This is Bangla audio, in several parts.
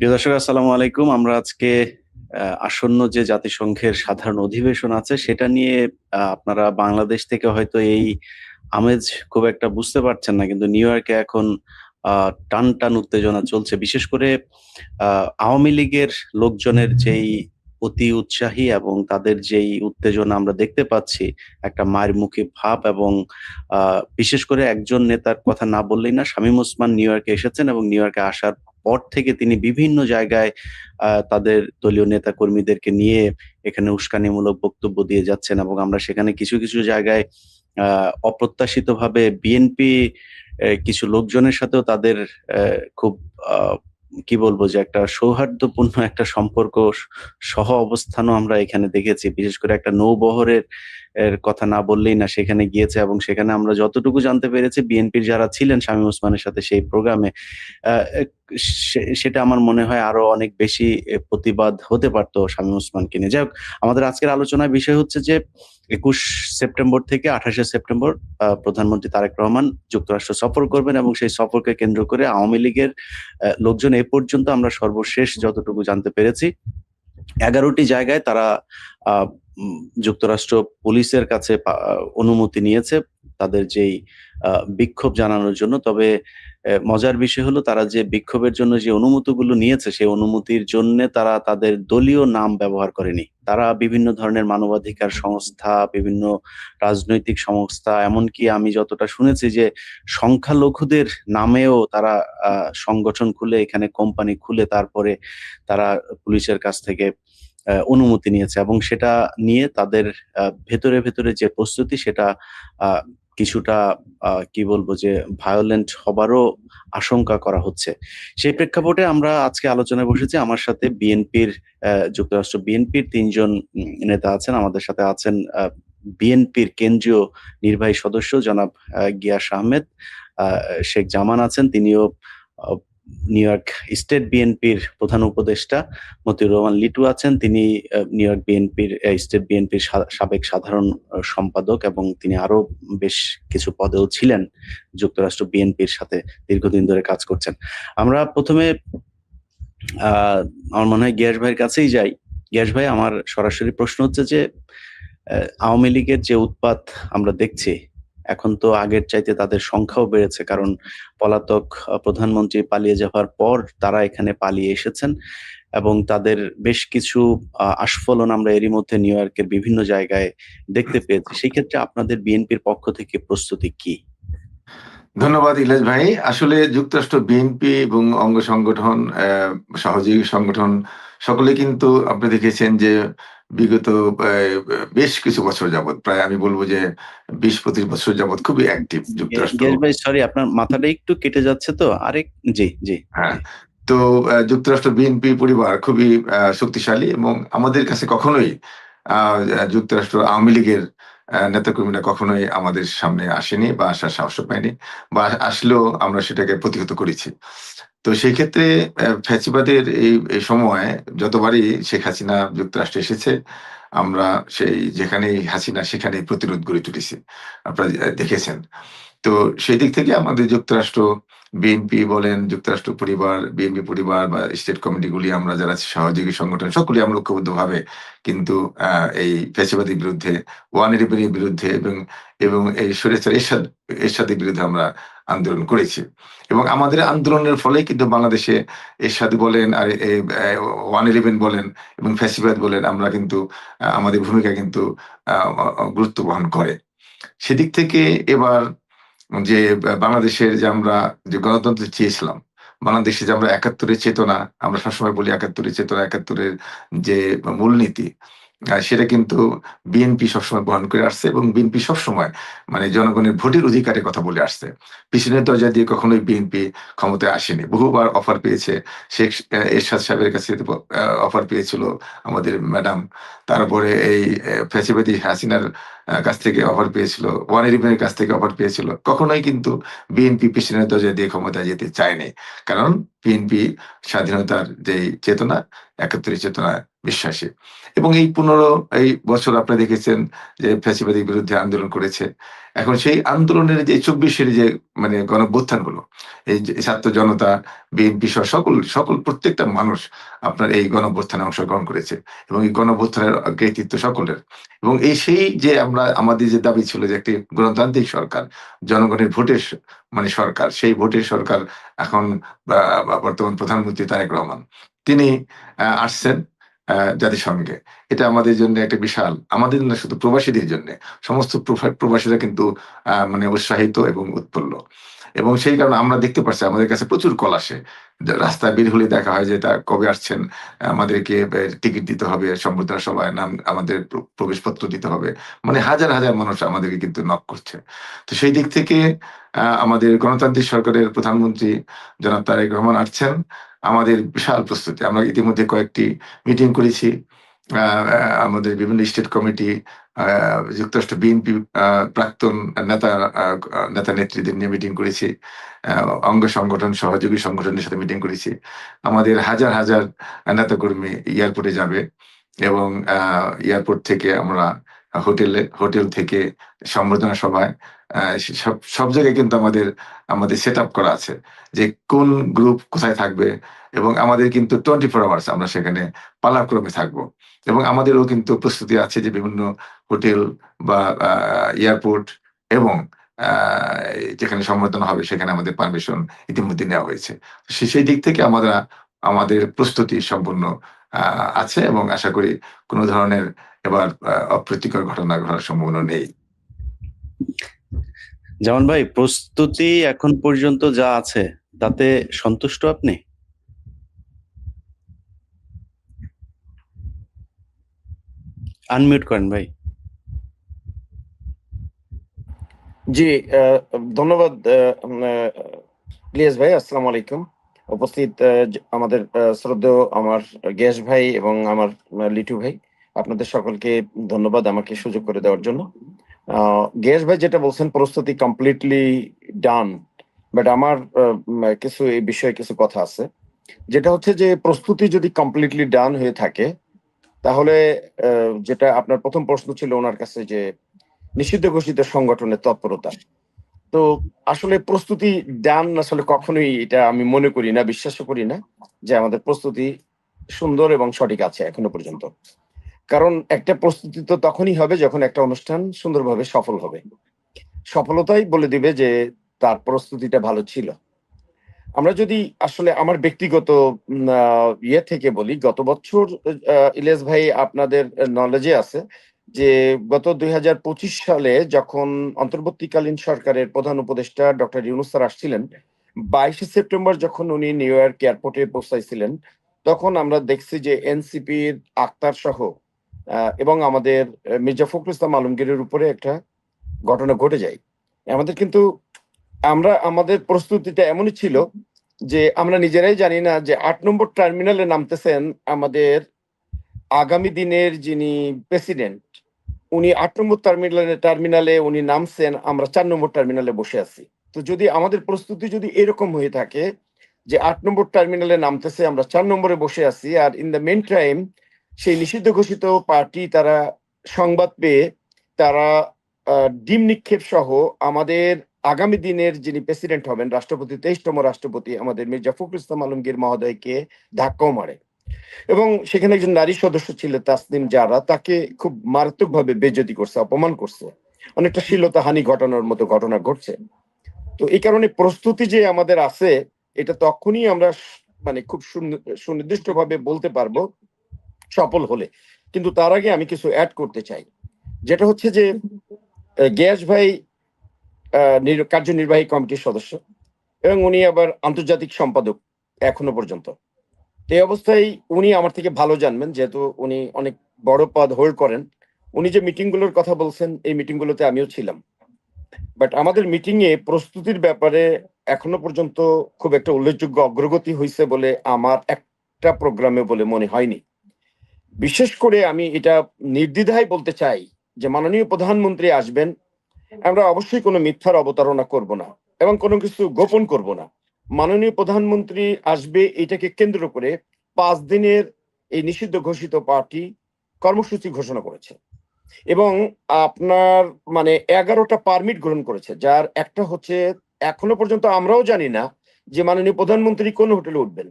প্রিয় দর্শক, আসসালামু আলাইকুম। আমরা আজকে আসন্ন যে জাতিসংঘের সাধারণ অধিবেশন আছে সেটা নিয়ে আপনারা বাংলাদেশ থেকে হয়তো এই আমেজ খুব একটা বুঝতে পারছেন না। কিন্তু নিউ ইয়র্কে এখন টান উত্তেজনা চলছে। বিশেষ করে আ আওয়ামী লীগের লোকজনের যেই অতি উৎসাহী এবং তাদের যেই উত্তেজনা আমরা দেখতে পাচ্ছি, একটা মায়েরমুখী ভাব এবং আ বিশেষ করে একজন নেতার কথা না বললেই না, শামীম ওসমান নিউ ইয়র্কে এসেছেন এবং নিউ ইয়র্কে আসার পর থেকে তিনি বিভিন্ন জায়গায় তাদের দলীয় নেতাকর্মীদেরকে নিয়ে এখানে উস্কানিমূলক বক্তব্য দিয়ে যাচ্ছেন এবং আমরা সেখানে কিছু জায়গায় আ অপ্রত্যাশিতভাবে বিএনপি কিছু লোকজনের সাথেও তাদের খুব আ কি বলবো যে একটা সৌহার্দ্যপূর্ণ একটা সম্পর্ক সহ অবস্থানও আমরা এখানে দেখেছি। বিশেষ করে একটা নৌবহরের কথা না বললেই না, সেখানে গিয়েছে এবং সেখানে আমরা যতটুকু জানতে পেরেছি বিএনপির যারা ছিলেন শামীম ওসমানের সাথে সেই প্রোগ্রামে আ এক সেটা আমার মনে হয় আরো অনেক বেশি প্রতিবাদ হতে পারত শামীম ওসমানকে নিয়ে। যাই হোক, আমাদের আজকের আলোচনার বিষয় হচ্ছে যে ২১ সেপ্টেম্বর থেকে ২৮শে সেপ্টেম্বর প্রধানমন্ত্রী তারেক রহমান যুক্তরাষ্ট্র সফর করবেন এবং সেই সফরকে কেন্দ্র করে আওয়ামী লীগের লোকজন এ পর্যন্ত আমরা সর্বশেষ যতটুকু জানতে পেরেছি ১১টি জায়গায় তারা আ উম যুক্তরাষ্ট্র পুলিশের কাছে অনুমতি নিয়েছে তাদের যেই বিক্ষোভ জানানোর জন্য। তবে মজার বিষয় হলো তারা যে বিক্ষোভের জন্য যে অনুমতিগুলো নিয়েছে, সেই অনুমতির জন্যে তারা তাদের দলীয় নাম ব্যবহার করেনি। তারা বিভিন্ন ধরনের মানবাধিকার সংস্থা, বিভিন্ন রাজনৈতিক সংস্থা, এমনকি আমি যতটা শুনেছি যে সংখ্যালঘুদের নামেও তারা আ সংগঠন খুলে, এখানে কোম্পানি খুলে তারপরে তারা পুলিশের কাছ থেকে অনুমতি নিয়েছে এবং সেটা নিয়ে তাদের ভেতরে যে প্রস্তুতি সেটা আ কিছুটা কি বলবো যে ভায়োলেন্ট হবারও আশঙ্কা করা হচ্ছে। সেই প্রেক্ষাপটে আমরা আজকে আলোচনায় বসেছি। আমার সাথে যুক্তরাষ্ট্র বিএনপির ৩ জন নেতা আছেন। আমাদের সাথে আছেন বিএনপির কেন্দ্রীয় নির্বাহী সদস্য জনাব গিয়াস আহমেদ। আ শেখ জামান আছেন। তিনিও আ নিউ ইয়র্ক স্টেট বিএনপির প্রধান উপদেষ্টা। মতিউর রহমান লিটু আছেন। তিনি নিউ ইয়র্ক বিএনপির স্টেট বিএনপির সাবেক সাধারণ সম্পাদক এবং তিনি আরো বেশ কিছু পদেও ছিলেন। যুক্তরাষ্ট্র বিএনপির সাথে দীর্ঘদিন ধরে কাজ করছেন। আমরা ১ম এ আ আমার মনে হয় গিয়াস ভাইয়ের কাছেই যাই। গিয়াস ভাই, আমার সরাসরি প্রশ্ন হচ্ছে যে আওয়ামী লীগের যে উৎপাত আমরা দেখছি, এখন তো আগের চাইতে তাদের সংখ্যাও বেড়েছে। কারণ পলাতক প্রধানমন্ত্রী পালিয়ে যাওয়ার পর তারা এখানে পালিয়ে এসেছেন এবং তাদের বেশ কিছু আস্ফলন আমরা এরই মধ্যে নিউ ইয়র্কের বিভিন্ন জায়গায় দেখতে পেয়েছি। সেই ক্ষেত্রে আপনাদের বিএনপির পক্ষ থেকে প্রস্তুতি কি? ধন্যবাদ ইলিয়াস ভাই। আসলে যুক্তরাষ্ট্র বিএনপি এবং অঙ্গ সংগঠন, সহযোগী সংগঠন সকলে কিন্তু আপনি দেখেছেন যে বিগত বেশ কিছু বছর যাবৎ, প্রায় আমি বলব যে ২০-২৫ বছর যাবৎ খুবই অ্যাক্টিভ যুক্তরাষ্ট্র। গিয়াস ভাই, সরি, আপনার মাথাটা একটু কেটে যাচ্ছে তো। জি। হ্যাঁ। তো যুক্তরাষ্ট্র বিএনপি পরিবার খুবই শক্তিশালী এবং আমাদের কাছে কখনোই আ যুক্তরাষ্ট্র আওয়ামী লীগের নেতাকর্মীরা কখনোই আমাদের সামনে আসেনি বা আসার সাহসও পায়নি, বা আসলেও আমরা সেটাকে প্রতিহত করেছি। তো সেই ক্ষেত্রে ফ্যাসিবাদের এই সময়ে যতবারই শেখ হাসিনা যুক্তরাষ্ট্রে এসেছে, আমরা যেখানেই হাসিনা সেখানেই প্রতিরোধ গড়ে তুলেছি। আপনারা দেখেছেন। তো সেদিক থেকে আমাদের যুক্তরাষ্ট্র বিএনপি বলেন, যুক্তরাষ্ট্র পরিবার, বিএনপি পরিবার বা স্টেট কমিটিগুলি, আমরা যারা সহযোগী সংগঠন সকলেই আমরা ঐক্যবদ্ধভাবে কিন্তু এই ফ্যাসিবাদের বিরুদ্ধে, ওয়ান ইলেভেনের বিরুদ্ধে এবং এই স্বৈরাচার এরশাদের বিরুদ্ধে আমরা আন্দোলন করেছি। এবং আমাদের আন্দোলনের ফলে কিন্তু বাংলাদেশে এরশাদ বলেন আর ওয়ান ইলেভেন বলেন এবং ফ্যাসিবাদ বলেন, আমরা কিন্তু আমাদের ভূমিকা কিন্তু আ অ গুরুত্ব বহন করে। সেদিক থেকে এবার যে বাংলাদেশের যে আমরা যে গণতন্ত্র চেয়েছিলাম, বাংলাদেশে যে আমরা একাত্তরের চেতনা, আমরা সবসময় বলি একাত্তরের চেতনা, একাত্তরের যে মূলনীতি, সেটা কিন্তু বিএনপি সবসময় বহন করে আসছে এবং বিএনপি সবসময় মানে জনগণের ভোটের অধিকারের কথা বলে আসছে। পিছনের দরজা দিয়ে কখনোই বিএনপি ক্ষমতায় আসেনি। বহুবার অফার পেয়েছে। শেখ এরশাদ সাহেবের কাছে অফার পেয়েছিল আমাদের ম্যাডাম। তারপরে এই ফ্যাসিবাদী হাসিনার কাছ থেকে অফার পেয়েছিল, ওয়ান ইলেভেনের কাছ থেকে অফার পেয়েছিল। কখনোই কিন্তু বিএনপি পিছনের দরজা দিয়ে ক্ষমতায় যেতে চায়নি। কারণ বিএনপি স্বাধীনতার যেই চেতনা, একাত্তরের চেতনা বিশ্বাসী। এবং এই 15 এই বছর আপনি দেখেছেন যে ফ্যাসিবাদের বিরুদ্ধে আন্দোলন করেছে। এখন সেই আন্দোলনের যে ২৪ এর যে মানে গণঅভ্যুত্থানগুলো, এই যে ছাত্র জনতা, বিএনপি সহ সকল প্রত্যেকটা মানুষ আপনার এই গণঅভ্যুত্থানে অংশগ্রহণ করেছে। এবং এই গণঅভ্যুত্থানের কৃতিত্ব সকলের। এবং সেই যে আমাদের যে দাবি ছিল যে একটি গণতান্ত্রিক সরকার, জনগণের ভোটের মানে সরকার, সেই ভোটের সরকার এখন বর্তমান প্রধানমন্ত্রী তারেক রহমান। তিনি আসছেন জাতিসংঘে। এটা আমাদের জন্য একটা বিশাল, আমাদের না শুধু প্রবাসীদের জন্যে, সমস্ত প্রবাসীরা কিন্তু মানে উৎসাহিত এবং উৎফুল্ল। এবং সেই কারণে আমরা দেখতে পাচ্ছি আমাদের কাছে প্রচুর কল আসে। রাস্তায় বের হলে দেখা হয় যে তা কবে আসছেন? আমাদেরকে টিকিট দিতে হবে, সম্বর্ধনা সভায় নাম, আমাদের প্রবেশপত্র দিতে হবে। মানে হাজার, হাজার মানুষ আমাদেরকে কিন্তু নক করছে। তো সেই দিক থেকে আমাদের গণতান্ত্রিক সরকারের প্রধানমন্ত্রী জনাব তারেক রহমান আসছেন। আমাদের বিশাল প্রস্তুতি। আমরা ইতিমধ্যে কয়েকটি মিটিং করেছি। আ আ আমাদের বিভিন্ন স্টেট কমিটি, আ যুক্তরাষ্ট্র বিএনপি প্রাক্তন নেতা নেতা-নেত্রীদের নিয়ে মিটিং করেছি। আ অঙ্গ সংগঠন, সহযোগী সংগঠনের সাথে মিটিং করেছি। আমাদের হাজার, হাজার নেতাকর্মী এয়ারপোর্টে যাবে এবং এয়ারপোর্ট থেকে আমরা হোটেল থেকে সম্বর্ধনা সভায় সব জায়গায় কিন্তু আমাদের সেটআপ করা আছে। যে কোন গ্রুপ কোথায় থাকবে এবং আমাদের কিন্তু 24 আওয়ার্স আমরা সেখানে পালাক্রমে থাকবো। এবং আমাদেরও কিন্তু প্রস্তুতি আছে যে বিভিন্ন হোটেল বা এয়ারপোর্ট এবং আ যেখানে সম্বর্ধনা হবে সেখানে আমাদের পারমিশন ইতিমধ্যে নেওয়া হয়েছে। সেই দিক থেকে আমাদের প্রস্তুতি সম্পূর্ণ আ আছে এবং আশা করি কোন ধরনের এবার অপ্রীতিকর ঘটনা ঘটার সম্ভাবনা নেই। জামান ভাই, প্রস্তুতি এখন পর্যন্ত যা আছে তাতে সন্তুষ্ট আপনি? আনমিউট করেন ভাই। জি, ধন্যবাদ ইলিয়াস ভাই। আসসালামু আলাইকুম। উপস্থিত আমাদের শ্রদ্ধেয় আমার গ্যাস ভাই এবং আমার লিটু ভাই। আপনাদের সকলকে ধন্যবাদ আমাকে সুযোগ করে দেওয়ার জন্য। গ্যাস ভাই যেটা বলছেন প্রস্তুতি কমপ্লিটলি ডান। বাট আমার কিছু এই বিষয়ে কিছু কথা আছে। যেটা হচ্ছে যে প্রস্তুতি যদি কমপ্লিটলি ডান হয়ে থাকে তাহলে যেটা আপনার ১ম প্রশ্ন ছিল উনার কাছে যে নিষিদ্ধ ঘোষিত সংগঠনের তৎপরতা। তো আসলে প্রস্তুতি ডান আসলে কখনোই এটা আমি মনে করি না, বিশ্বাসও করি না যে আমাদের প্রস্তুতি সুন্দর এবং সঠিক আছে এখনো পর্যন্ত। কারণ একটা প্রস্তুতি তো তখনই হবে যখন একটা অনুষ্ঠান সুন্দরভাবে সফল হবে। সফলতাই বলে দিবে যে তার প্রস্তুতিটা ভালো ছিল। আমরা যদি আসলে আমার ব্যক্তিগত ইয়ে থেকে বলি, গত বছর ইলিয়াস ভাই আপনাদের নলেজে আছে যে গত ২০২৫ সালে যখন অন্তর্বর্তীকালীন সরকারের প্রধান উপদেষ্টা ডক্টর ইউনূস স্যার আসছিলেন, ২২শে সেপ্টেম্বর যখন উনি নিউ ইয়র্ক এয়ারপোর্টে পৌঁছাইছিলেন, তখন আমরা দেখছি যে এনসিপির আক্তার সহ এবং আমাদের মির্জা ফখরুল ইসলাম আলমগীরের উপরে একটা ঘটনা ঘটে যায়। আমাদের কিন্তু আমাদের প্রস্তুতিটা এমনই ছিল যে আমরা নিজেরাই জানি না যে ৮ নম্বর টার্মিনালে নামতেছেন আমাদের আগামী দিনের যিনি প্রেসিডেন্ট, উনি ৮ নম্বর টার্মিনালে উনি নামছেন, আমরা ৪ নম্বর টার্মিনালে বসে আছি। তো যদি আমাদের প্রস্তুতি যদি এরকম হয়ে থাকে যে ৮ নম্বর টার্মিনালে নামতেছে, আমরা ৪ নম্বরে বসে আছি। আর ইন দ্য মেইন টাইম সেই নিষিদ্ধ ঘোষিত পার্টি তারা সংবাদ পেয়ে তারা ডিম নিক্ষেপ সহ আমাদের আগামী দিনের যিনি প্রেসিডেন্ট হবেন, রাষ্ট্রপতি ২৩তম রাষ্ট্রপতি আমাদের মির্জা ফখরুল ইসলাম আলমগীর মহোদয়কে ধাক্কাও মারে। এবং সেখানে একজন নারী সদস্য ছিলেন তাসনিম জারা, তাকে খুব মারাত্মকভাবে বেইজ্জতি করছে, অপমান করছে। অনেকটা শ্লীলতাহানি ঘটানোর মতো ঘটনা ঘটছে। তো এই কারণে প্রস্তুতি যে আমাদের আছে এটা তখনই আমরা মানে খুব সুনির্দিষ্টভাবে বলতে পারবো সফল হলে। কিন্তু তার আগে আমি কিছু এড করতে চাই। যেটা হচ্ছে যে গ্যাস ভাই কার্যনির্বাহী কমিটির সদস্য এবং উনি আবার আন্তর্জাতিক সম্পাদক এখনো পর্যন্ত। এই অবস্থায় উনি আমার থেকে ভালো জানবেন যেহেতু উনি অনেক বড় পদ হোল্ড করেন। উনি যে মিটিং গুলোর কথা বলছেন এই মিটিং গুলোতে আমিও ছিলাম। বাট আমাদের মিটিং এ প্রস্তুতির ব্যাপারে এখনো পর্যন্ত খুব একটা উল্লেখযোগ্য অগ্রগতি হইছে বলে আমার একটা প্রোগ্রামে বলে মনে হয়নি। বিশেষ করে আমি এটা নির্দ্বিধায় বলতে চাই যে মাননীয় প্রধানমন্ত্রী আসবেন, আমরা অবশ্যই কোনো মিথ্যার অবতারণা করব না এবং কোনো কিছু গোপন করব না। মাননীয় প্রধানমন্ত্রী আসবে এটাকে কেন্দ্র করে ৫ দিনের এই নিষিদ্ধ ঘোষিত পার্টি কর্মসূচি ঘোষণা করেছে এবং আপনার মানে 11টা পারমিট গ্রহণ করেছে, যার একটা হচ্ছে এখনো পর্যন্ত আমরাও জানি না যে মাননীয় প্রধানমন্ত্রী কোন হোটেলে উঠবেন,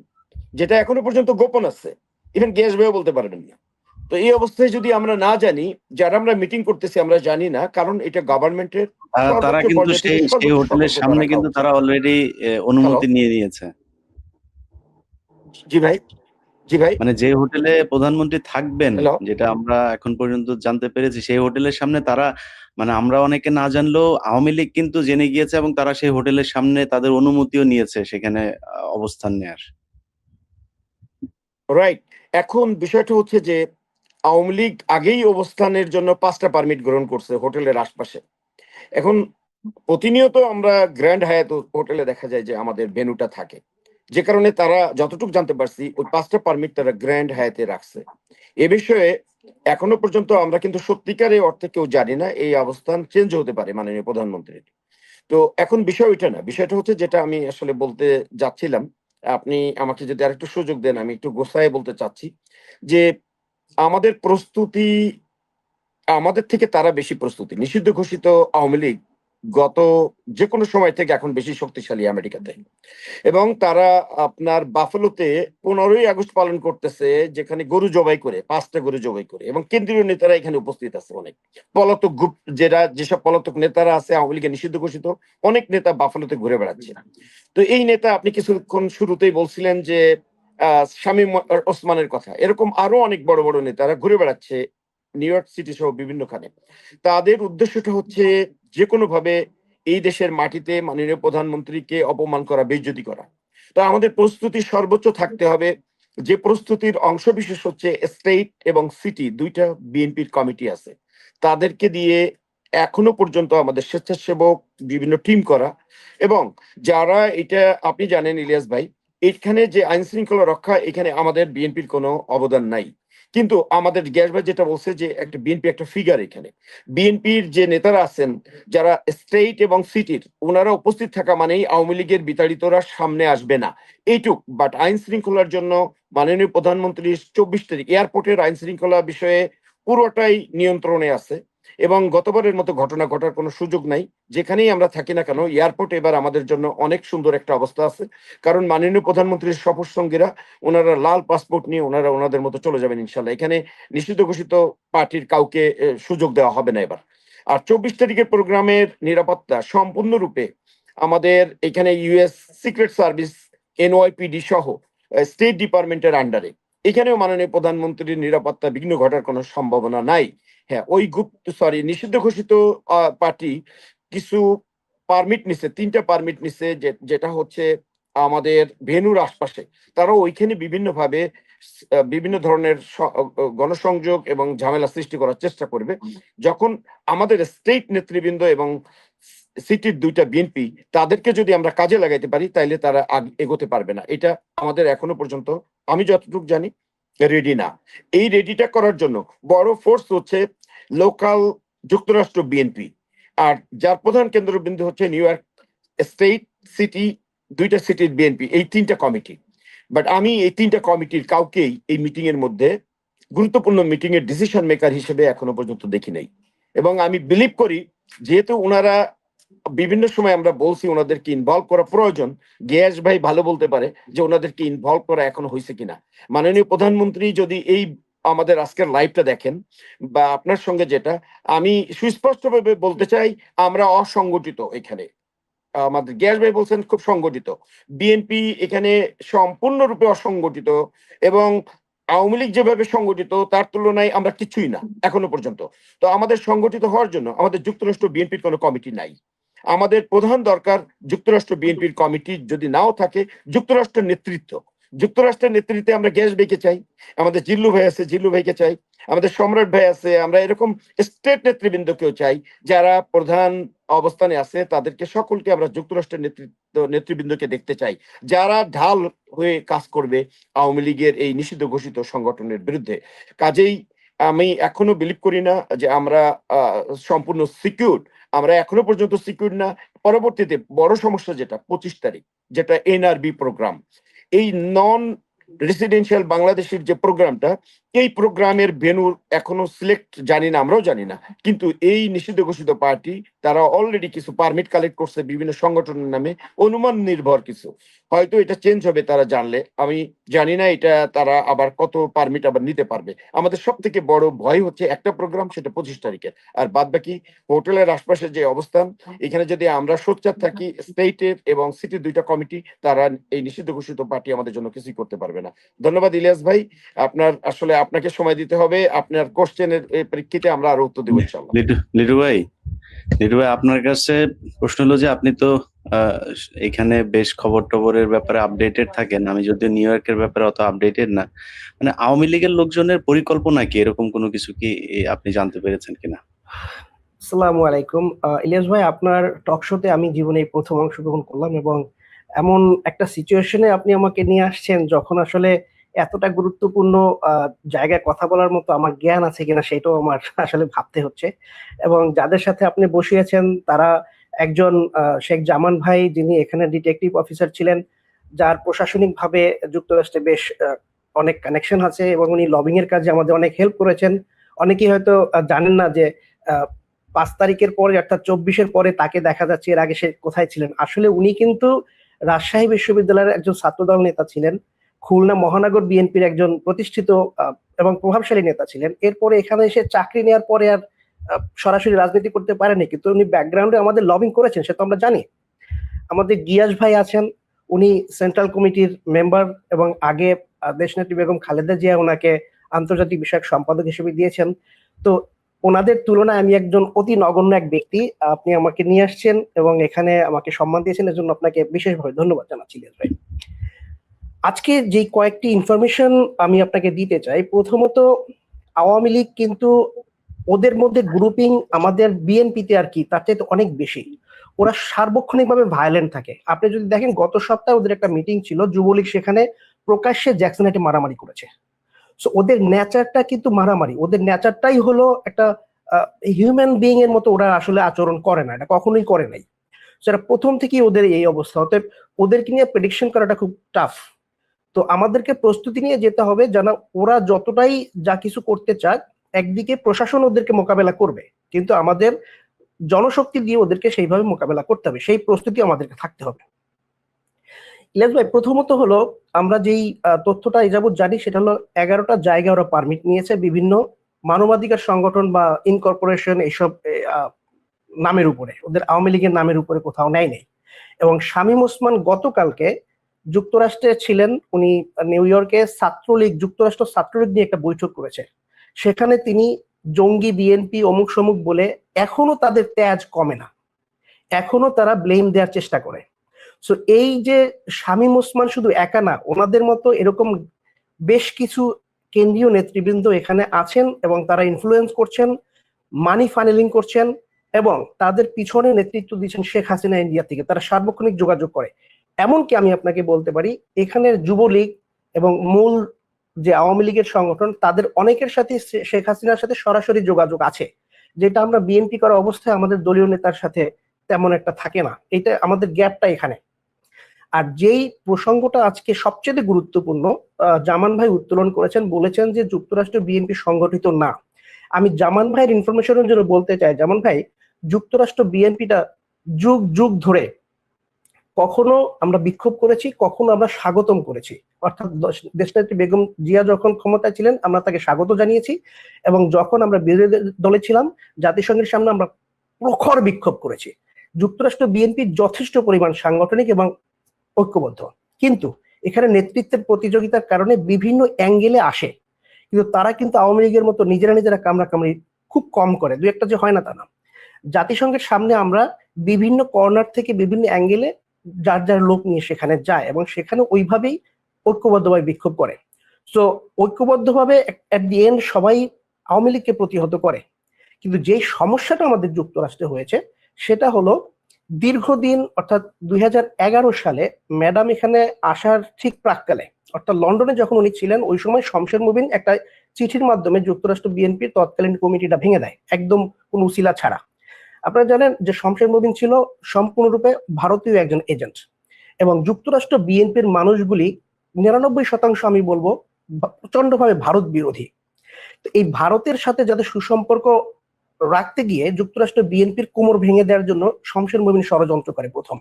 যেটা এখনো পর্যন্ত গোপন আছে। ইভেন গ্যাস ভাইও বলতে পারবেন না। তো এই অবস্থায় যদি আমরা না জানি, যারা আমরা মিটিং করতেছি আমরা জানি না, কারণ এটা গভর্নমেন্টের তারা সর্বোচ্চ কিন্তু পর্যায়ে থেকে সেই সর্বোচ্চ হোটেলের সতর্কতা সামনে রাখা কিন্তু উচিত। তারা অলরেডি হ্যালো, অনুমতি নিয়ে নিয়েছে। জি ভাই, জি ভাই, মানে যে হোটেলে প্রধানমন্ত্রী থাকবেন, হ্যালো। যেটা আমরা এখন পর্যন্ত জানতে পেরেছি, সেই হোটেলের সামনে তারা, মানে আমরা অনেকে না জানলেও আওয়ামী লীগ কিন্তু জেনে গিয়েছে এবং তারা সেই হোটেলের সামনে তাদের অনুমতিও নিয়েছে সেখানে অবস্থান নেয়ার। রাইট। এখন বিষয়টা হচ্ছে যে আওয়ামী লীগ আগেই অবস্থানের জন্য 5টা পারমিট গ্রহণ করছে হোটেলের আশপাশে। এখন প্রতিনিয়ত আমরা গ্র্যান্ড হায়াত হোটেলে দেখা যায় যে আমাদের ভেন্যুটা থাকে। যে কারণে তারা যতটুকু জানতে পারছি ওই 5টা পারমিট তারা গ্র্যান্ড হায়াতে রাখছে। এ বিষয়ে এখনো পর্যন্ত আমরা কিন্তু সত্যিকারের অর্থে কেউ জানি না এই অবস্থান চেঞ্জ হতে পারে মাননীয় প্রধানমন্ত্রীর। তো এখন বিষয় ওইটা না। বিষয়টা হচ্ছে যেটা আমি আসলে বলতে যাচ্ছিলাম। আপনি আমাকে যদি আরেকটু সুযোগ দেন আমি একটু গোছায় বলতে চাচ্ছি যে আমাদের প্রস্তুতি আমাদের থেকে তারা বেশি প্রস্তুতি। নিষিদ্ধ ঘোষিত আওয়ামী লীগ গত যেকোনো সময় থেকে এখন বেশি শক্তিশালী আমেরিকাতে। এবং তারা আপনার বাফেলোতে 15ই আগস্ট পালন করতেছে, যেখানে গরু জবাই করে, ৫ টা গরু জবাই করে এবং কেন্দ্রীয় নেতারা এখানে উপস্থিত আছে অনেক। পলাতক গ্রুপ যেসব পলাতক নেতারা আছে আওয়ামী লীগের নিষিদ্ধ ঘোষিত, অনেক নেতা বাফেলোতে ঘুরে বেড়াচ্ছে। তো এই নেতা আপনি কিছুক্ষণ শুরুতেই বলছিলেন যে শামীম ওসমানের কথা। এরকম আরো অনেক বড়, বড় নেতারা ঘুরে বেড়াচ্ছে নিউ ইয়র্ক সিটি সহ বিভিন্নখানে। তাদের উদ্দেশ্যটা হচ্ছে যেকোনোভাবে এই দেশের মাটিতে মাননীয় প্রধানমন্ত্রীকে অপমান করা, বেইজ্জতি করা। তো আমাদের প্রস্তুতি সর্বোচ্চ থাকতে হবে। যে প্রস্তুতির অংশবিশেষ হচ্ছে স্টেট এবং সিটি ২ টা বিএনপির কমিটি আছে। তাদেরকে দিয়ে এখনো পর্যন্ত আমাদের স্বেচ্ছাসেবক বিভিন্ন টিম করা এবং যারা এটা আপনি জানেন ইলিয়াস ভাই, এখানে যে আইন শৃঙ্খলা রক্ষা এখানে আমাদের বিএনপির কোনো অবদান নাই। কিন্তু আমাদের গ্যাস ভাই যেটা বলছে যে একটা বিএনপি একটা ফিগার এখানে। বিএনপির যে নেতারা আছেন যারা স্টেট এবং সিটির উনারা উপস্থিত থাকা মানেই আওয়ামী লীগের বিতাড়িতরা সামনে আসবে না এইটুক। বাট আইন শৃঙ্খলার জন্য মাননীয় প্রধানমন্ত্রী 24 তারিখ এয়ারপোর্টের আইন শৃঙ্খলা বিষয়ে পুরোটাই নিয়ন্ত্রণে আছে এবং গতবারের মতো ঘটনা ঘটার কোনো সুযোগ নাই। যেখানেই আমরা থাকি না কেন এয়ারপোর্ট এবার আমাদের জন্য অনেক সুন্দর একটা অবস্থা আছে, কারণ মাননীয় প্রধানমন্ত্রীর সফর সঙ্গীরা ওনারা লাল পাসপোর্ট নিয়ে ওনারা ওনাদের মতো চলে যাবেন ইনশাল্লাহ। এখানে নিষিদ্ধ ঘোষিত পার্টির কাউকে সুযোগ দেওয়া হবে না এবার। আর 24 তারিখের প্রোগ্রামের নিরাপত্তা সম্পূর্ণরূপে আমাদের এখানে ইউএস সিক্রেট সার্ভিস, এনওয়াইপিডি সহ স্টেট ডিপার্টমেন্টের আন্ডারে। এখানেও মাননীয় প্রধানমন্ত্রীর নিরাপত্তা বিঘ্ন ঘটার কোনো সম্ভাবনা নাই। হ্যাঁ, ওই নিষিদ্ধ ঘোষিত পার্টি কিছু পারমিট নিছে, 3টা পারমিট নিছে যেটা হচ্ছে আমাদের ভেন্যুর আশপাশে। তারা ওইখানে বিভিন্নভাবে বিভিন্ন ধরনের গণসংযোগ এবং ঝামেলা সৃষ্টি করার চেষ্টা করবে। যখন আমাদের স্টেট নেতৃবৃন্দ এবং সিটির ২ টা বিএনপি তাদেরকে যদি আমরা কাজে লাগাইতে পারি তাইলে তারা এগোতে পারবে না। এটা আমাদের এখনো পর্যন্ত আমি যতটুকু জানি রেডি না। এই রেডিটা করার জন্য বড় ফোর্স হচ্ছে লোকাল যুক্তরাষ্ট্র বিএনপি। আর যার প্রধান কেন্দ্রবিন্দু হচ্ছে নিউ ইয়র্ক স্টেট, সিটি, ২ টা সিটির বিএনপি, এই ৩ টা কমিটি। বাট আমি এই ৩ টা কমিটির কাউকেই এই মিটিং এর মধ্যে গুরুত্বপূর্ণ মিটিং এর ডিসিশন মেকার হিসেবে এখনো পর্যন্ত দেখি নাই। এবং আমি বিলিভ করি যেহেতু উনারা বিভিন্ন সময় আমরা বলছি ওনাদেরকে ইনভলভ করা প্রয়োজন, গ্যাস ভাই ভালো বলতে পারে যে ওনাদেরকে ইনভলভ করা এখনো হয়েছে কিনা। মাননীয় প্রধানমন্ত্রী যদি এই আমাদের আজকের লাইভটা দেখেন বা আপনার সঙ্গে যেটা আমি সুস্পষ্টভাবে বলতে চাই, আমরা অসংগঠিত এখানে। আমাদের গ্যাস ভাই বলছেন খুব সংগঠিত। বিএনপি এখানে সম্পূর্ণরূপে অসংগঠিত এবং আওয়ামী লীগ যেভাবে সংগঠিত তার তুলনায় আমরা কিছুই না এখনো পর্যন্ত। তো আমাদের সংগঠিত হওয়ার জন্য আমাদের যুক্তরাষ্ট্র বিএনপির কোনো কমিটি নাই। আমাদের প্রধান দরকার যুক্তরাষ্ট্র বিএনপির কমিটি যদি নাও থাকে যুক্তরাষ্ট্রের নেতৃত্ব। যুক্তরাষ্ট্রের নেতৃত্বে আমরা গ্যাস ভাইকে চাই, আমাদের জিল্লু ভাই আছে জিল্লু ভাইকে চাই, আমাদের সম্রাট ভাই আছে, আমরা এরকম স্টেট নেতৃবৃন্দকেও চাই যারা প্রধান অবস্থানে আছে তাদেরকে সকলকে আমরা যুক্তরাষ্ট্রের নেতৃবৃন্দকে দেখতে চাই যারা ঢাল হয়ে কাজ করবে আওয়ামী লীগের এই নিষিদ্ধ ঘোষিত সংগঠনের বিরুদ্ধে। কাজেই আমি এখনো বিলিভ করি না যে আমরা সম্পূর্ণ সিকিউর। আমরা এখনো পর্যন্ত সিকিউর না। পরবর্তীতে বড় সমস্যা যেটা 25 তারিখ যেটা এনআরবি প্রোগ্রাম, এই নন রেসিডেন্সিয়াল বাংলাদেশের যে প্রোগ্রামটা, এই প্রোগ্রামের ভেন্যু এখনো সিলেক্ট জানি না, আমরাও জানি না, কিন্তু এই নিষিদ্ধ ঘোষিত পার্টি তারা অলরেডি কিছু পারমিট কালেক্ট করছে বিভিন্ন সংগঠনের নামে, অনুমান নির্ভর কিছু, হয়তো এটা চেঞ্জ হবে তারা জানলে, আমি জানি না এটা তারা আবার কত পারমিট আবার নিতে পারবে। আমাদের সব থেকে বড় ভয় হচ্ছে একটা প্রোগ্রাম, সেটা 25 তারিখের, আর বাদ বাকি হোটেলের আশপাশে যে অবস্থান, এখানে যদি আমরা সোচ্চার থাকি, স্টেটের এবং সিটির দুইটা কমিটি, তারা এই নিষিদ্ধ ঘোষিত পার্টি আমাদের জন্য কিছুই করতে পারবে না। ধন্যবাদ ইলিয়াস ভাই, আপনার আসলে আপনাকে সময় দিতে হবে, আপনার কোশ্চেনের প্রেক্ষিতে আমরা আরো উত্তর দেবো ইনশাআল্লাহ। লিটু ভাই আপনার কাছে প্রশ্ন হলো যে আপনি তো এখানে বেশ খবর টবরের ব্যাপারে আপডেটেড থাকেন, আমি যদিও নিউ ইয়র্কের ব্যাপারে অত আপডেটেড না, মানে আওয়ামী লীগের লোকজনের পরিকল্পনা কি, এরকম কোনো কিছু কি আপনি জানতে পেরেছেন কিনা? আসসালামু আলাইকুম। ইলিয়াস ভাই, আপনার টক শোতে আমি জীবনে এই প্রথম অংশগ্রহণ করলাম, এবং এমন একটা সিচুয়েশনে আপনি আমাকে নিয়ে আসছেন যখন আসলে এতটা গুরুত্বপূর্ণ জায়গায় কথা বলার মতো আমার জ্ঞান আছে কিনা সেটাও আমার আসলে ভাবতে হচ্ছে। এবং যাদের সাথে আপনি বসিয়েছেন তারা একজন শেখ জামান ভাই, যিনি এখানে ডিটেকটিভ অফিসার ছিলেন, যার প্রশাসনিকভাবে যুক্তরাষ্ট্রে বেশ অনেক কানেকশন আছে, এবং উনি লবিং এর কাজে আমাদের অনেক হেল্প করেছেন। অনেকেই হয়তো জানেন না যে 5 তারিখের পরে অর্থাৎ 24-এর পরে তাকে দেখা যাচ্ছে, এর আগে সে কোথায় ছিলেন। আসলে উনি কিন্তু রাজশাহী বিশ্ববিদ্যালয়ের একজন ছাত্রদল নেতা ছিলেন, খুলনা মহানগর বিএনপির একজন প্রতিষ্ঠিত এবং প্রভাবশালী নেতা ছিলেন। এরপরে এখানে এসে চাকরি নেওয়ার পরে আর সরাসরি রাজনীতি করতে পারেনি, কিন্তু উনি ব্যাকগ্রাউন্ডে আমাদের লবিং করেছেন, সে তো আমরা জানি। আমাদের গিয়াস ভাই আছেন, উনি সেন্ট্রাল কমিটির মেম্বার, এবং আগে দেশনেত্রী বেগম খালেদা জিয়া ওনাকে আন্তর্জাতিক বিষয়ক সম্পাদক হিসেবে দিয়েছেন। তো ওনাদের তুলনায় আমি একজন অতি নগণ্য এক ব্যক্তি। আপনি আমাকে নিয়ে আসছেন এবং এখানে আমাকে সম্মান দিয়েছেন, এর জন্য আপনাকে বিশেষভাবে ধন্যবাদ জানাচ্ছি ইলিয়াস ভাই। আজকে যে কয়েকটি ইনফরমেশন আমি আপনাকে দিতে চাই, প্রথমত আওয়ামী লীগ কিন্তু ওদের মধ্যে গ্রুপিং আমাদের বিএনপিতে আর কি তার চাইতে অনেক বেশি। ওরা সার্বক্ষণিকভাবে ভায়োলেন্ট থাকে। আপনি যদি দেখেন গত সপ্তাহে ওদের একটা মিটিং ছিল, যুবলীগ সেখানে প্রকাশ্যে জ্যাকসনহাইটে মারামারি করেছে। সো ওদের নেচারটা কিন্তু মারামারি, ওদের নেচারটাই হলো একটা হিউম্যান বিইং এর মতো ওরা আসলে আচরণ করে না, এটা কখনোই করে নাই। সেটা প্রথম থেকেই ওদের এই অবস্থা, অতএব ওদেরকে নিয়ে প্রেডিকশন করাটা খুব টাফ। তো আমাদেরকে প্রস্তুতি নিয়ে যেতে হবে, যেন ওরা যতটাই যা কিছু করতে চাক, একদিকে প্রশাসন ওদেরকে মোকাবেলা করবে, কিন্তু আমাদের জনশক্তি দিয়ে ওদেরকে সেইভাবে মোকাবেলা করতে হবে, সেই প্রস্তুতি আমাদেরকে থাকতে হবে। ইলিয়াস ভাই, প্রথমত হলো আমরা যেই তথ্যটা এই যাবৎ জানি সেটা হলো 11টা জায়গায় ওরা পারমিট নিয়েছে বিভিন্ন মানবাধিকার সংগঠন বা ইনকর্পোরেশন এইসব নামের উপরে, ওদের আওয়ামী লীগের নামের উপরে কোথাও নেয়। এবং শামীম ওসমান গতকালকে যুক্তরাষ্ট্রে ছিলেন, উনি নিউ ইয়র্কে ছাত্রলীগ, যুক্তরাষ্ট্র ছাত্রলীগ নিয়ে একটা বৈঠক করেছে। সেখানে তিনি জঙ্গি, বিএনপি, অমুক সমুক বলে এখনো তাদের তেজ কমে না, এখনো তারা ব্লেম দেওয়ার চেষ্টা করে। সো এই যে শামীম ওসমান শুধু একা না, ওনাদের মতো এরকম বেশ কিছু কেন্দ্রীয় নেতৃবৃন্দ এখানে আছেন এবং তারা ইনফ্লুয়েন্স করছেন, মানি ফানেলিং করছেন, এবং তাদের পিছনে নেতৃত্ব দিচ্ছেন শেখ হাসিনা ইন্ডিয়া থেকে, তারা সার্বক্ষণিক যোগাযোগ করে। এমনকি আমি আপনাকে বলতে পারি এখানের যুবলীগ এবং মূল যে আওয়ামী লীগের সংগঠন, তাদের অনেকের সাথে শেখ হাসিনার সাথে সরাসরি যোগাযোগ আছে, যেটা আমরা বিএনপি করা অবস্থায় আমাদের দলীয় নেতার সাথে তেমন একটা থাকে না। এটা আমাদের গ্যাপটা এখানে। আর যেই প্রসঙ্গটা আজকে সবচেয়ে গুরুত্বপূর্ণ, জামান ভাই উত্তোলন করেছেন, বলেছেন যে যুক্তরাষ্ট্র বিএনপি সংগঠিত না। আমি জামান ভাইয়ের ইনফরমেশনের জন্য বলতে চাই, জামান ভাই, যুক্তরাষ্ট্র বিএনপিটা যুগ যুগ ধরে কখনো আমরা বিক্ষোভ করেছি, কখনো আমরা স্বাগতম করেছি। অর্থাৎ দেশনেত্রী বেগম জিয়া যখন ক্ষমতায় ছিলেন আমরা তাকে স্বাগত জানিয়েছি, এবং যখন আমরা বিরোধী দলে ছিলাম জাতিসংঘের সামনে আমরা প্রখর বিক্ষোভ করেছি। যুক্তরাষ্ট্র বিএনপি যথেষ্ট পরিমাণ সাংগঠনিক এবং ঐক্যবদ্ধ, কিন্তু এখানে নেতৃত্বের প্রতিযোগিতার কারণে বিভিন্ন অ্যাঙ্গেলে আসে, কিন্তু তারা কিন্তু আওয়ামী লীগের মতো নিজেরা কামড়াকামড়ি খুব কম করে, দুই একটা যে হয় না তা না। জাতিসংঘের সামনে আমরা বিভিন্ন কর্নার থেকে বিভিন্ন অ্যাঙ্গেলে যার যার লোক নিয়ে সেখানে যায়, এবং সেখানে ওইভাবেই ঐক্যবদ্ধভাবে বিক্ষোভ করে। সো ঐক্যবদ্ধভাবে এট দি এন্ড সবাই আওয়ামী লীগকে প্রতিহত করে। কিন্তু যে সমস্যাটা আমাদের যুক্তরাষ্ট্রে হয়েছে সেটা হলো দীর্ঘদিন, অর্থাৎ 2011 সালে ম্যাডাম এখানে আসার ঠিক প্রাককালে, অর্থাৎ লন্ডনে যখন উনি ছিলেন, ওই সময় শমশের মুবিন একটা চিঠির মাধ্যমে যুক্তরাষ্ট্র বিএনপির তৎকালীন কমিটিটা ভেঙে দেয়, একদম কোনো উসিলা ছাড়া। আপনারা জানেন যে শমশের মুবিন ছিল সম্পূর্ণরূপে ভারতীয় একজন এজেন্ট, এবং যুক্তরাষ্ট্র বিএনপির মানুষগুলি 99% আমি বলবো প্রচন্ডভাবে ভারত বিরোধী। তো এই ভারতের সাথে যাদের সুসম্পর্ক রাখতে গিয়ে যুক্তরাষ্ট্র বিএনপির কোমর ভেঙে দেওয়ার জন্য শমশের মোবিন ষড়যন্ত্র করে প্রথম,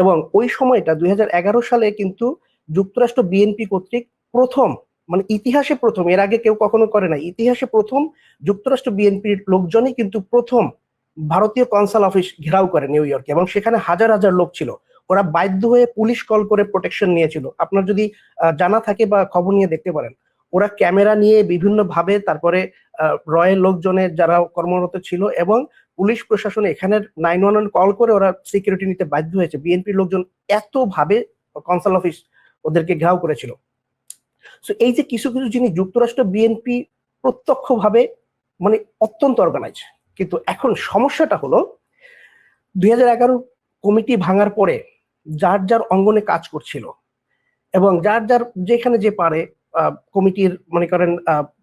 এবং ওই সময়টা 2011 সালে কিন্তু যুক্তরাষ্ট্র বিএনপি কর্তৃক প্রথম, মানে ইতিহাসে প্রথম, এর আগে কেউ কখনো করে না, ইতিহাসে প্রথম যুক্তরাষ্ট্র বিএনপির লোকজনই কিন্তু প্রথম ভারতীয় কনসাল অফিস ঘেরাও করে নিউ ইয়র্কে, এবং সেখানে হাজার হাজার লোক ছিল। ওরা বাধ্য হয়ে পুলিশ কল করে প্রোটেকশন নিয়েছিল। আপনার যদি জানা থাকে বা খবর নিয়ে দেখতে পারেন, ওরা ক্যামেরা নিয়ে বিভিন্ন ভাবে, তারপরে রয়ের লোকজনের যারা কর্মরত ছিল এবং পুলিশ প্রশাসন এখানের 911 কল করে ওরা সিকিউরিটি নিতে বাধ্য হয়েছে। বিএনপির লোকজন এত ভাবে কনসাল অফিস ওদেরকে ঘেরাও করেছিল। সো এই যে কিছু কিছু জিনিস যুক্তরাষ্ট্র বিএনপি প্রত্যক্ষভাবে মানে অত্যন্ত অর্গানাইজ। কিন্তু এখন সমস্যাটা হলো 2011 কমিটি ভাঙার পরে যার যার অঙ্গনে কাজ করছিল এবং যার যার যেখানে যে পারে কমিটির মনে করেন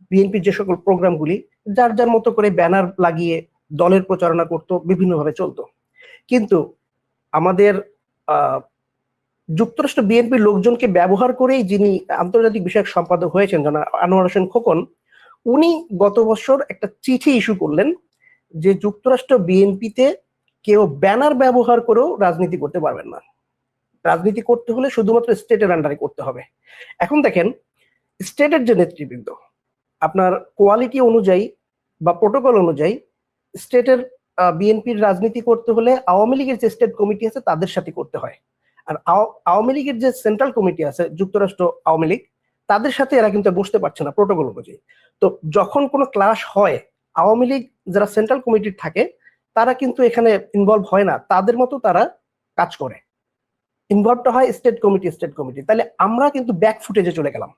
বিএনপির যে সকল প্রোগ্রামগুলি যার যার মতো করে ব্যানার লাগিয়ে দলের প্রচারণা করত, বিভিন্নভাবে চলতো। কিন্তু আমাদের যুক্তরাষ্ট্র বিএনপির লোকজনকে ব্যবহার করেই যিনি আন্তর্জাতিক বিষয়ক সম্পাদক হয়েছেন জনাব আনোয়ার হোসেন খোকন, উনি গত বছর একটা চিঠি ইস্যু করলেন যে যুক্তরাষ্ট্র বিএনপিতে কেউ ব্যানার ব্যবহার করেও রাজনীতি করতে পারবেন না, রাজনীতি করতে হলে শুধুমাত্র স্টেটের আন্ডারে করতে হবে। এখন দেখেন, স্টেটের যে নেতৃবৃন্দ আপনার কোয়ালিটি অনুযায়ী বা প্রোটোকল অনুযায়ী স্টেটের বিএনপির রাজনীতি করতে হলে আওয়ামী লীগের যে স্টেট কমিটি আছে তাদের সাথে করতে হয়, আর আওয়ামী লীগের যে সেন্ট্রাল কমিটি আছে যুক্তরাষ্ট্র আওয়ামী লীগ, তাদের সাথে এরা কিন্তু বসতে পারছে না প্রোটোকল অনুযায়ী। তো যখন কোনো ক্লাশ হয়, আওয়ামী লীগ যারা সেন্ট্রাল কমিটির থাকে তারা কিন্তু এখানে ইনভলভ হয় না, তাদের মতো তারা কাজ করে, ইনভলভটা হয় স্টেট কমিটি। তাহলে আমরা কিন্তু ব্যাক ফুটেজে চলে গেলাম।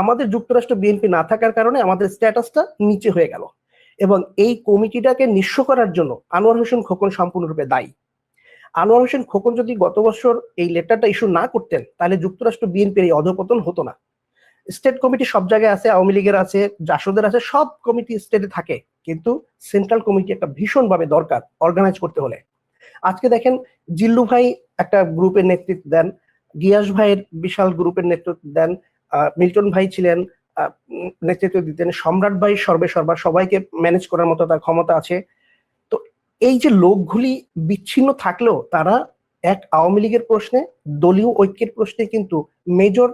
আমাদের যুক্তরাষ্ট্র বিএনপি না থাকার কারণে আমাদের স্ট্যাটাসটা নিচে হয়ে গেল, এবং এই কমিটিটাকে নিঃস্ব করার জন্য আনোয়ার হোসেন খোকন সম্পূর্ণরূপে দায়ী। আনোয়ার হোসেন খোকন যদি গত বছর এই লেটারটা ইস্যু না করতেন তাহলে যুক্তরাষ্ট্র বিএনপির এই অধঃপতন হতো না। স্টেট কমিটি সব জায়গায় আছে, আওয়ামী লীগের আছে, জাসদের আছে, সব কমিটি স্টেটে থাকে, কিন্তু সেন্ট্রাল কমিটি একটা ভীষণভাবে দরকার অর্গানাইজ করতে হলে। আজকে দেখেন, জিল্লু ভাই একটা গ্রুপের নেতৃত্ব দেন, গিয়াস ভাইয়ের বিশাল গ্রুপের নেতৃত্ব দেন, মিল্টন ভাই ছিলেন নেতৃত্ব দিতেন, সম্রাট ভাই সর্বেসর্বা, সবাইকে ম্যানেজ করার মতো তার ক্ষমতা আছে। তো এই যে লোকগুলি বিচ্ছিন্ন থাকলেও তারা এক আওয়ামী লীগের প্রশ্নে, দলীয় ঐক্যের প্রশ্নে কিন্তু মেজর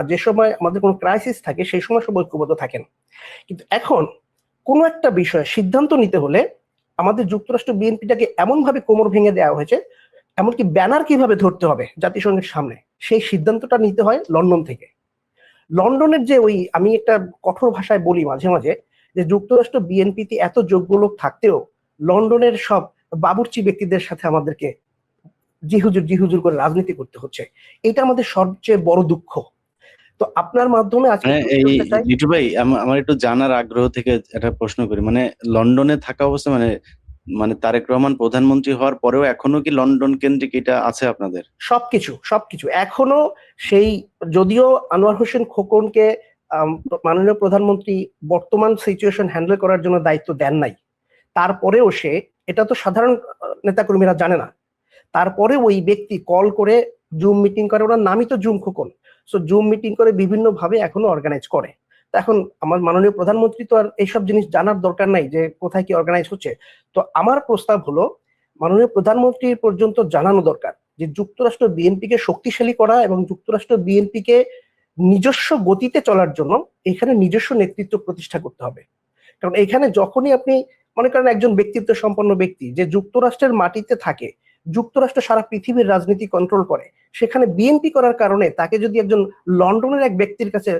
যে সময় আমাদের কোনো ক্রাইসিস থাকে সেই সময় সব ঐক্যবদ্ধ থাকেন। কিন্তু এখন কোনো একটা বিষয়ে সিদ্ধান্ত নিতে হলে আমাদের যুক্তরাষ্ট্র বিএনপিটাকে এমন ভাবে কোমর ভেঙে দেওয়া হয়েছে, এমনকি ব্যানার কিভাবে ধরতে হবে জাতিসংঘের সামনে সেই সিদ্ধান্তটা নিতে হয় লন্ডন থেকে। লন্ডনের যে ওই, আমি একটা কঠোর ভাষায় বলি মাঝে মাঝে যে যুক্তরাষ্ট্র বিএনপিতে এত যোগ্য লোক থাকতেও লন্ডনের সব বাবুর্চি ব্যক্তিদের সাথে আমাদেরকে জিহুজুর করে রাজনীতি করতে হচ্ছে, এটা আমাদের সবচেয়ে বড় দুঃখ। তো আপনার মাধ্যমে আজকে এই লিটু ভাই, আমার একটু জানার আগ্রহ থেকে একটা প্রশ্ন করি, মানে লন্ডনে থাকা অবস্থা, মানে তারেক রহমান প্রধানমন্ত্রী হওয়ার পরেও এখনো কি লন্ডন কেন্দ্রিক এটা আছে আপনাদের? সবকিছু এখনো সেই, যদিও আনোয়ার হোসেন খোকনকে মাননীয় প্রধানমন্ত্রী বর্তমান সিচুয়েশন হ্যান্ডেল করার জন্য দায়িত্ব দেন নাই, তারপরেও সে, এটা তো সাধারণ নেতাকর্মীরা জানে না, তারপরে ওই ব্যক্তি কল করে জুম মিটিং করে, ওনার নামই তো zoom Khokon, so zoom meeting করে বিভিন্ন ভাবে এখনো অর্গানাইজ করে। এখন আমার মাননীয় প্রধানমন্ত্রী তো আর এইসব জিনিস জানার দরকার নাই যে কোথায় কি অর্গানাইজ হচ্ছে। তো আমার প্রস্তাব হলো মাননীয় প্রধানমন্ত্রীর পর্যন্ত জানানো দরকার যে যুক্তরাষ্ট্র বিএনপিকে শক্তিশালী করা এবং যুক্তরাষ্ট্র বিএনপিকে নিজস্ব গতিতে চলার জন্য এখানে নিজস্ব নেতৃত্ব প্রতিষ্ঠা করতে হবে। কারণ এখানে যখনই আপনি মনে করেন একজন ব্যক্তিত্ব সম্পন্ন ব্যক্তি যে যুক্তরাষ্ট্রের মাটিতে থাকে, যুক্তরাষ্ট্র সারা পৃথিবীর রাজনীতি কন্ট্রোল করে, সেখানে বিএনপি করার কারণে তাকে যদি একজন লন্ডনের এক ব্যক্তির কাছে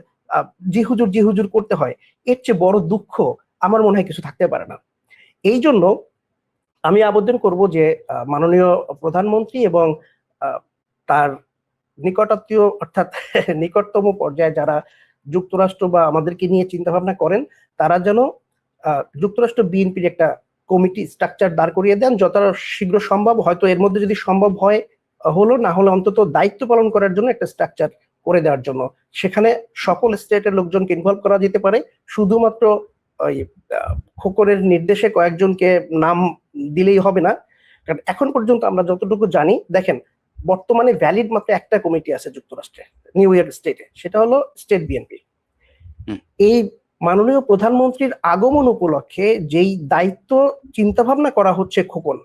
জিহুজুর করতে হয়, এর চেয়ে বড় দুঃখ আমার মনে হয় কিছু থাকতে পারে না। এই জন্য আমি আবেদন করব যে মাননীয় প্রধানমন্ত্রী এবং তার নিকটাত্মীয় অর্থাৎ নিকটতম পর্যায়ে যারা যুক্তরাষ্ট্র বা আমাদেরকে নিয়ে চিন্তা ভাবনা করেন, তারা যেন যুক্তরাষ্ট্র বিএনপির একটা কমিটি স্ট্রাকচার দাঁড় করিয়ে দেন যত শীঘ্র সম্ভব। হয়তো এর মধ্যে যদি সম্ভব হয় হলো, না হলে অন্তত দায়িত্ব পালন করার জন্য একটা স্ট্রাকচার করে দেওয়ার জন্য, সেখানে সকল স্টেটের লোকজনকে ইনভলভ করা যেতে পারে। শুধুমাত্র ওই খোকনের নির্দেশে কয়েকজনকে নাম দিলেই হবে না, কারণ এখন পর্যন্ত আমরা যতটুকু জানি, দেখেন বর্তমানে ভ্যালিড মাত্র একটা কমিটি আছে যুক্তরাষ্ট্রে, নিউ ইয়র্ক স্টেটে, সেটা হলো স্টেট বিএনপি। হুম। এই মাননীয় প্রধানমন্ত্রীর আগমন উপলক্ষে যেই দায়িত্ব চিন্তা ভাবনা করা হচ্ছে খোকন,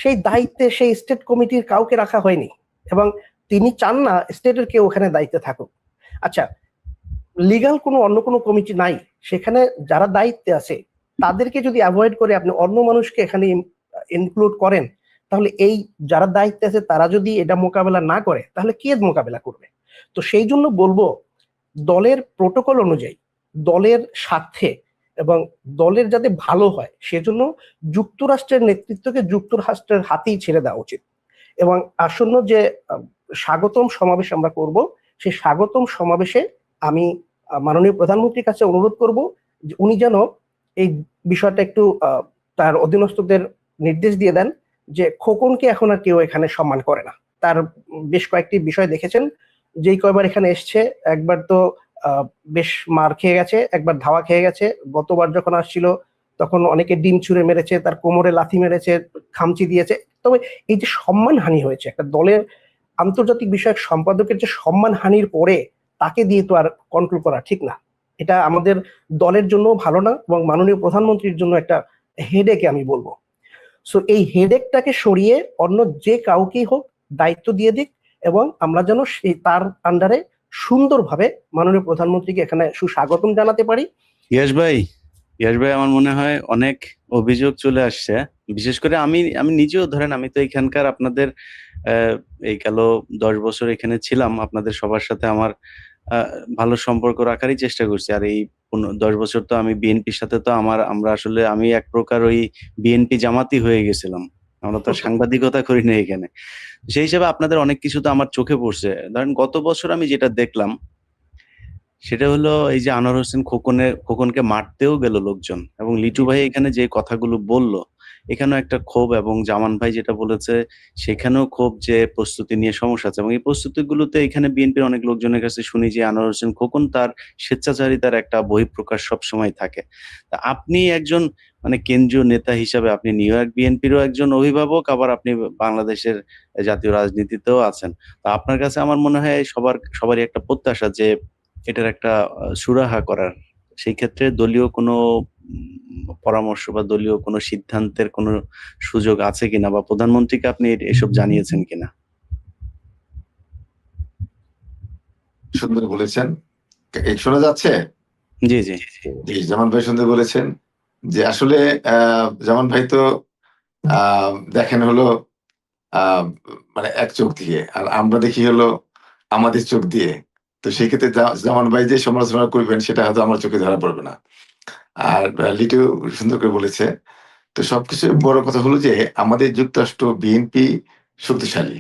সেই দায়িত্বে সেই স্টেট কমিটির কাউকে রাখা হয়নি, এবং তিনি চান না স্টেটের কেউ ওখানে দায়িত্বে থাকুক। আচ্ছা, লিগাল কোনো অন্য কোনো কমিটি নাই, সেখানে যারা দায়িত্বে আছে তাদেরকে যদি অ্যাভয়েড করে আপনি অন্য মানুষকে এখানে ইনক্লুড করেন, তাহলে এই যারা দায়িত্বে আছে তারা যদি এটা মোকাবেলা না করে তাহলে কে মোকাবেলা করবে? তো সেই জন্য বলবো, দলের প্রোটোকল অনুযায়ী, দলের স্বার্থে এবং দলের যাতে ভালো হয় সেজন্য যুক্তরাষ্ট্রের নেতৃত্বকে যুক্তরাষ্ট্রের হাতেই ছেড়ে দেওয়া উচিত। এবং আসন্ন যে স্বাগতম সমাবেশ আমরা করব, সেই স্বাগতম সমাবেশে আমি মাননীয় প্রধানমন্ত্রীর কাছে অনুরোধ করব যে উনি যেন এই বিষয়টা একটু তার অধীনস্থদের নির্দেশ দিয়ে দেন যে খোকনকে এখন আর কেউ এখানে সম্মান করে না। তার বেশ কয়েকটি বিষয় দেখেছেন, যেই কয়বার এখানে এসছে, একবার তো বেশ মার খেয়ে গেছে, একবার ধাওয়া খেয়ে গেছে। গতবার যখন আসছিল তখন অনেকে ডিম ছুঁড়ে মেরেছে, তার কোমরে লাথি মেরেছে, খামচি দিয়েছে। তবে এই যে সম্মান হানি হয়েছে, একটা দলের আন্তর্জাতিক বিষয়ক সম্পাদকের যে সম্মান হানির পরে তাকে দিয়ে তো আর কন্ট্রোল করা ঠিক না। এটা আমাদের দলের জন্য ভালো না, এবং মাননীয় প্রধানমন্ত্রীর জন্য একটা হেডেকে আমি বলবো। সো এই হেডেকটাকে সরিয়ে অন্য যে কাউকেই হোক দায়িত্ব দিয়ে দিক, এবং আমরা যেন সেই তার আন্ডারে সুন্দরভাবে মাননীয় প্রধানমন্ত্রীকে এখানে সুস্বাগতম জানাতে পারি। ইয়াস ভাই, আমার মনে হয় অনেক অভিযোগ চলে আসছে। বিশেষ করে আমি নিজেও, ধরেন আমি তো এখানকার আপনাদের এই গেল 10 বছর এখানে ছিলাম, আপনাদের সবার সাথে আমার ভালো সম্পর্ক রাখারই চেষ্টা করছি। আর এই 10 বছর তো আমি বিএনপির সাথে তো আমরা আসলে আমি এক প্রকার ওই বিএনপি জামাতি হয়ে গেছিলাম। আমরা তো সাংবাদিকতা করি না এখানে। সেই হিসাবে আপনাদের অনেক কিছু তো আমার চোখে পড়ছে। ধরেন গত বছর আমি যেটা দেখলাম সেটা হলো এই যে আনোয়ার হোসেন খোকনকে মারতেও গেল লোকজন, এবং লিটু ভাই এখানে যে কথাগুলো বলল, এখানেও একটা ক্ষোভ, এবং জামান ভাই যেটা বলেছে সেখানেও ক্ষোভ, যে প্রস্তুতি নিয়ে সমস্যা আছে। এবং এই প্রস্তুতিগুলোতে এখানে বিএনপির অনেক লোকজনের কাছে শুনি যে আনোয়ার হোসেন খোকন তার স্বেচ্ছাচারিতার একটা বহিঃপ্রকাশ সবসময় থাকে। তা আপনি একজন মানে কেন্দ্রীয় নেতা হিসাবে আপনি নিউ ইয়র্ক বিএনপিরও একজন অভিভাবক, আবার আপনি বাংলাদেশের জাতীয় রাজনীতিতেও আছেন। তা আপনার কাছে আমার মনে হয় সবারই একটা প্রত্যাশা যে এটার একটা সুরাহা করার। সেই ক্ষেত্রে দলীয় কোনো পরামর্শ বা দলীয় কোনো সিদ্ধান্তের কোনো সুযোগ আছে কিনা, বা প্রধানমন্ত্রীকে আপনি এসব জানিয়েছেন কিনা? সুন্দর বলেছেন। শোনা যাচ্ছে? জি জি। জি, জামান ভাই সুন্দর বলেছেন যে আসলে জামান ভাই তো দেখেন হলো মানে এক চোখ দিয়ে, আর আমরা দেখি হলো আমাদের চোখ দিয়ে। তো সেক্ষেত্রে জামান ভাই যে সমালোচনা করবেন সেটা হয়তো আমার চোখে ধরা পড়বে না। আর লিটু সুন্দর করে বলেছে। তো সবকিছু বড় কথা হলো যে আমাদের যুক্তরাষ্ট্র বিএনপি শক্তিশালী।